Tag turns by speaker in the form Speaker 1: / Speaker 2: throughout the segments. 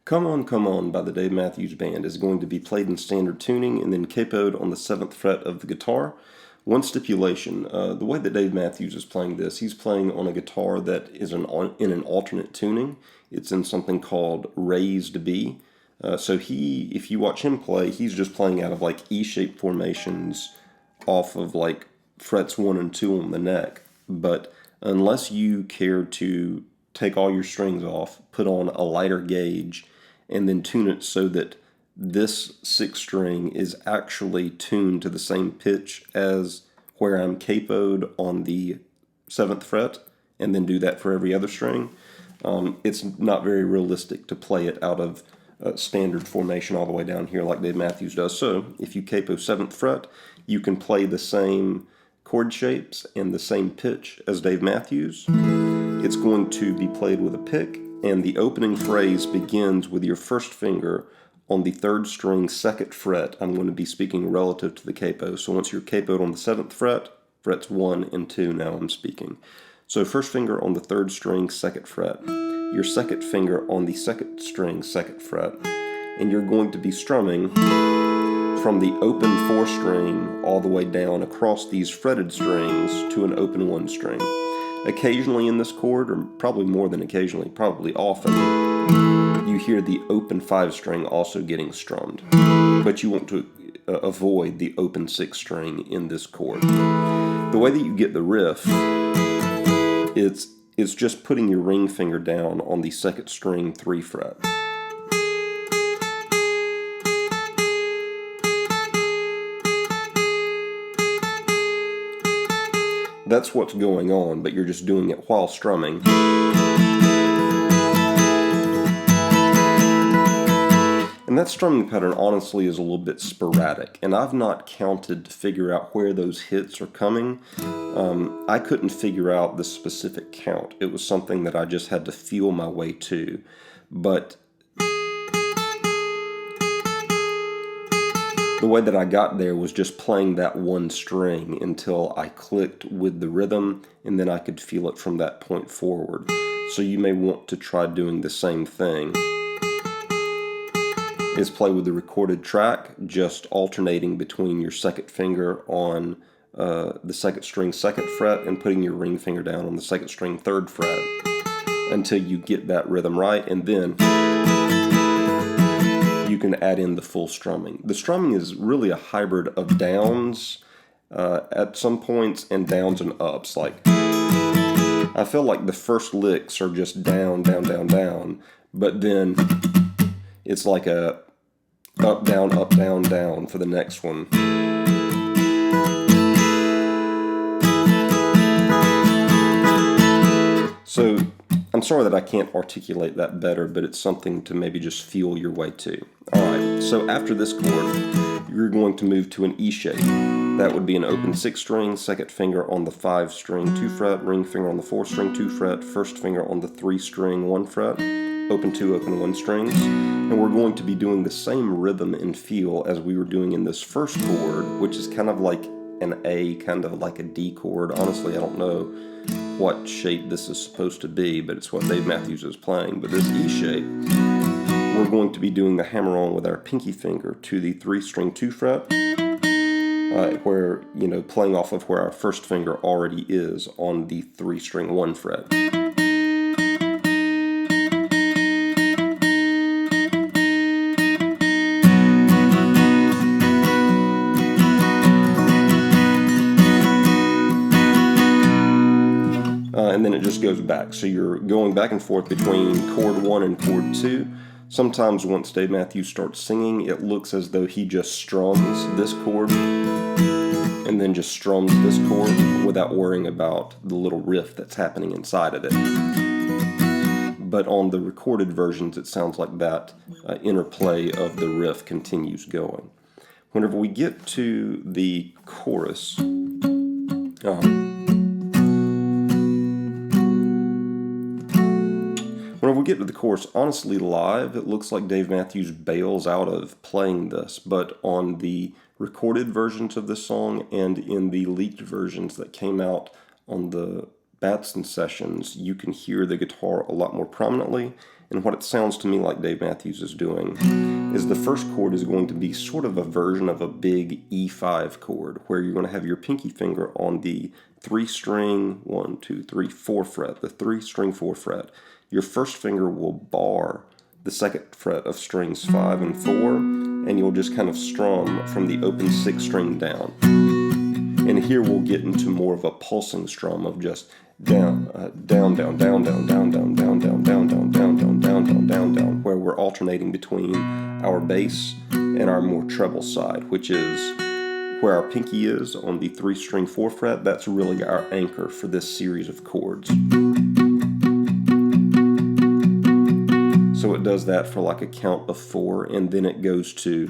Speaker 1: Come On by the Dave Matthews Band is going to be played in standard tuning and then capoed on the 7th fret of the guitar. One stipulation, the way that Dave Matthews is playing this, he's playing on a guitar that is in an alternate tuning. It's in something called raised B. So if you watch him play, he's just playing out of like E-shaped formations off of like frets 1 and 2 on the neck. But unless you care to take all your strings off, put on a lighter gauge, and then tune it so that this 6th string is actually tuned to the same pitch as where I'm capoed on the 7th fret, and then do that for every other string, it's not very realistic to play it out of standard formation all the way down here like Dave Matthews does. So if you capo 7th fret, you can play the same chord shapes and the same pitch as Dave Matthews. It's going to be played with a pick, and the opening phrase begins with your first finger on the 3rd string 2nd fret. I'm going to be speaking relative to the capo. So once you're capoed on the 7th fret, frets 1 and 2, now I'm speaking. So first finger on the 3rd string 2nd fret, your 2nd finger on the 2nd string 2nd fret, and you're going to be strumming from the open 4 string all the way down across these fretted strings to an open 1 string. Occasionally in this chord, or probably more than occasionally, probably often, you hear the open 5 string also getting strummed. But you want to avoid the open 6 string in this chord. The way that you get the riff, it's just putting your ring finger down on the 2nd string 3 fret. That's what's going on, but you're just doing it while strumming. And that strumming pattern honestly is a little bit sporadic, and I've not counted to figure out where those hits are coming. I couldn't figure out the specific count. It was something that I just had to feel my way to. But the way that I got there was just playing that one string until I clicked with the rhythm, and then I could feel it from that point forward. So you may want to try doing the same thing. Is play with the recorded track, just alternating between your 2nd finger on the 2nd string 2nd fret and putting your ring finger down on the 2nd string 3rd fret until you get that rhythm right, and then you can add in the full strumming. The strumming is really a hybrid of downs at some points and downs and ups. Like, I feel like the first licks are just down, down, down, down, but then it's like a up, down, down for the next one. So I'm sorry that I can't articulate that better, but it's something to maybe just feel your way to. Alright, so after this chord, you're going to move to an E shape. That would be an open 6 string, 2nd finger on the 5 string 2 fret, ring finger on the 4 string 2 fret, 1st finger on the 3 string 1 fret, open 2, open 1 strings. And we're going to be doing the same rhythm and feel as we were doing in this first chord, which is kind of like an A, kind of like a D chord. Honestly, I don't know what shape this is supposed to be, but it's what Dave Matthews is playing. But this E shape, we're going to be doing the hammer-on with our pinky finger to the 3 string 2 fret, where, playing off of where our first finger already is on the 3 string 1 fret. And then it just goes back. So you're going back and forth between chord 1 and chord 2. Sometimes once Dave Matthews starts singing, it looks as though he just strums this chord and then just strums this chord without worrying about the little riff that's happening inside of it. But on the recorded versions, it sounds like that interplay of the riff continues going. Whenever we get to the chorus, whenever we get to the chorus, honestly, live, it looks like Dave Matthews bails out of playing this, but on the recorded versions of this song and in the leaked versions that came out on the Batson sessions, you can hear the guitar a lot more prominently, And what it sounds to me like Dave Matthews is doing is the first chord is going to be sort of a version of a big E5 chord, where you're going to have your pinky finger on the 3-string, 1, 2, 3, 4 fret, the 3-string 4 fret. Your first finger will bar the 2nd fret of strings 5 and 4, and you'll just kind of strum from the open 6th string down. And here we'll get into more of a pulsing strum of just down, down, down, down, down, down, down, down, down, down, down, down, down, down, down, down, down, where we're alternating between our bass and our more treble side, which is where our pinky is on the 3-string 4 fret. That's really our anchor for this series of chords. So it does that for like a count of 4, and then it goes to,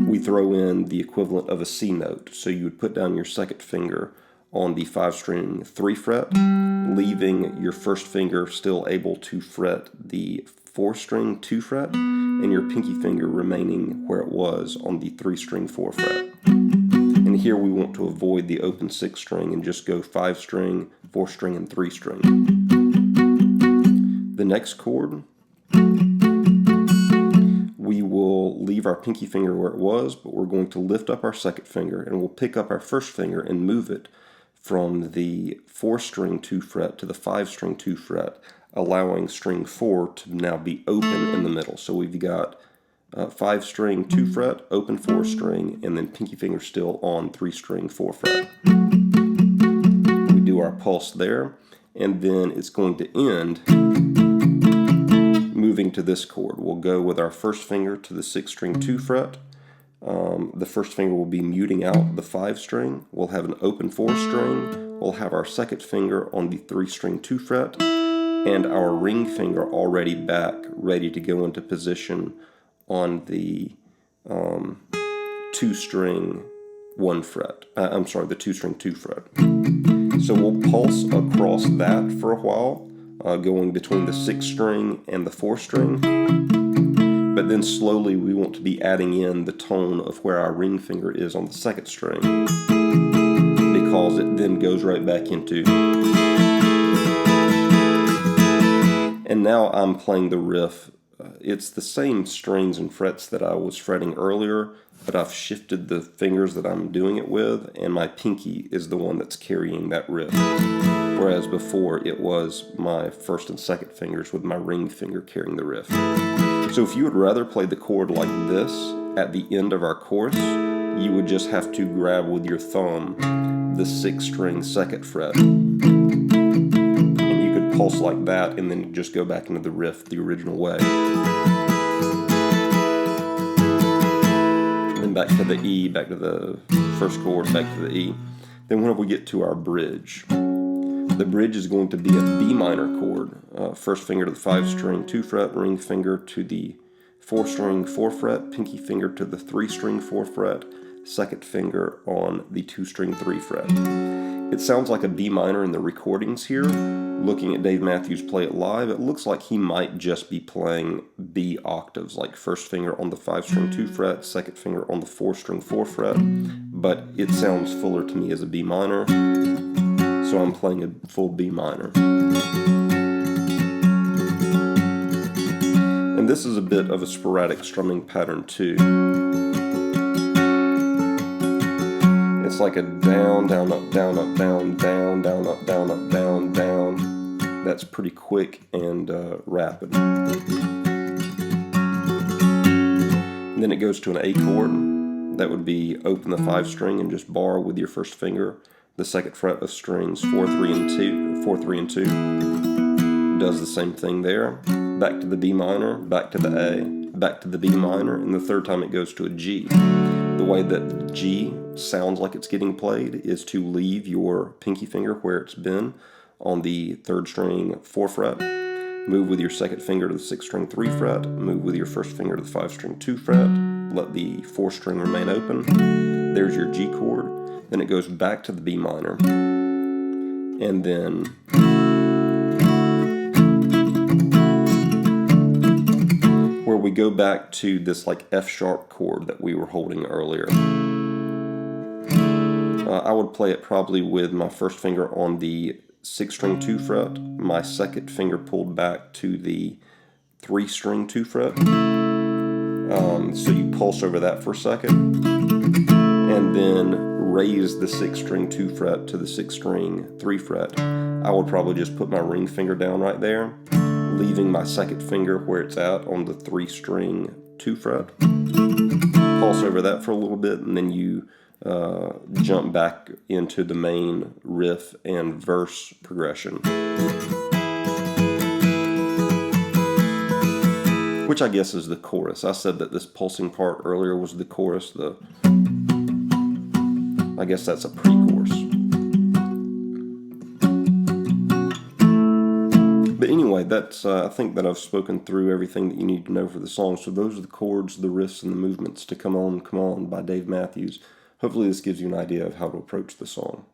Speaker 1: we throw in the equivalent of a C note. So you would put down your 2nd finger on the 5-string 3 fret, leaving your first finger still able to fret the 4-string 2 fret, and your pinky finger remaining where it was on the 3-string 4 fret. And here we want to avoid the open 6th string and just go 5-string, 4-string, and 3-string. The next chord, we will leave our pinky finger where it was, but we're going to lift up our 2nd finger, and we'll pick up our 1st finger and move it from the 4-string 2 fret to the 5-string 2 fret, allowing string 4 to now be open in the middle. So we've got 5-string 2 fret, open 4 string, and then pinky finger still on 3-string 4 fret. We do our pulse there, and then it's going to end moving to this chord. We'll go with our 1st finger to the 6-string 2 fret. The 1st finger will be muting out the 5-string. We'll have an open 4 string. We'll have our 2nd finger on the 3-string 2 fret, and our ring finger already back, ready to go into position on the 2-string 1 fret. The 2-string 2 fret. So we'll pulse across that for a while, going between the 6th string and the 4th string. But then slowly we want to be adding in the tone of where our ring finger is on the 2nd string, because it then goes right back into. And now I'm playing the riff. It's the same strings and frets that I was fretting earlier, but I've shifted the fingers that I'm doing it with, and my pinky is the one that's carrying that riff. Whereas before it was my 1st and 2nd fingers with my ring finger carrying the riff. So if you would rather play the chord like this at the end of our chorus, you would just have to grab with your thumb the 6th-string 2nd fret. And you could pulse like that and then just go back into the riff the original way. And then back to the E, back to the 1st chord, back to the E. Then whenever we get to our bridge, the bridge is going to be a B minor chord. 1st finger to the 5-string 2 fret, ring finger to the 4-string 4 fret, pinky finger to the 3-string 4 fret, 2nd finger on the 2-string 3 fret. It sounds like a B minor in the recordings here. Looking at Dave Matthews play it live, it looks like he might just be playing B octaves, like 1st finger on the 5-string 2 fret, 2nd finger on the 4-string 4 fret, but it sounds fuller to me as a B minor. So I'm playing a full B minor. And this is a bit of a sporadic strumming pattern too. It's like a down, down, up, down, up, down, down, down, up, down, up, down, down. That's pretty quick and rapid. And then it goes to an A chord. That would be open the 5-string and just bar with your 1st finger the 2nd fret of strings 4, 3, and 2. 4, 3, and 2. Does the same thing there. Back to the B minor, back to the A, back to the B minor, and the 3rd time it goes to a G. The way that the G sounds like it's getting played is to leave your pinky finger where it's been on the 3rd string 4 fret, move with your 2nd finger to the 6th string 3 fret, move with your 1st finger to the 5-string 2 fret, let the 4th string remain open. There's your G chord. Then it goes back to the B minor, and then where we go back to this like F sharp chord that we were holding earlier. I would play it probably with my 1st finger on the 6th string 2 fret, my 2nd finger pulled back to the 3 string 2 fret. So you pulse over that for a second, and then raise the 6 string 2 fret to the 6 string 3 fret. I would probably just put my ring finger down right there, leaving my second finger where it's at on the 3 string 2 fret. Pulse over that for a little bit, and then you jump back into the main riff and verse progression, which I guess is the chorus. I said that this pulsing part earlier was the chorus. I guess that's a pre-chorus. But anyway, that's I think that I've spoken through everything that you need to know for the song. So those are the chords, the riffs, and the movements to Come On, Come On by Dave Matthews. Hopefully this gives you an idea of how to approach the song.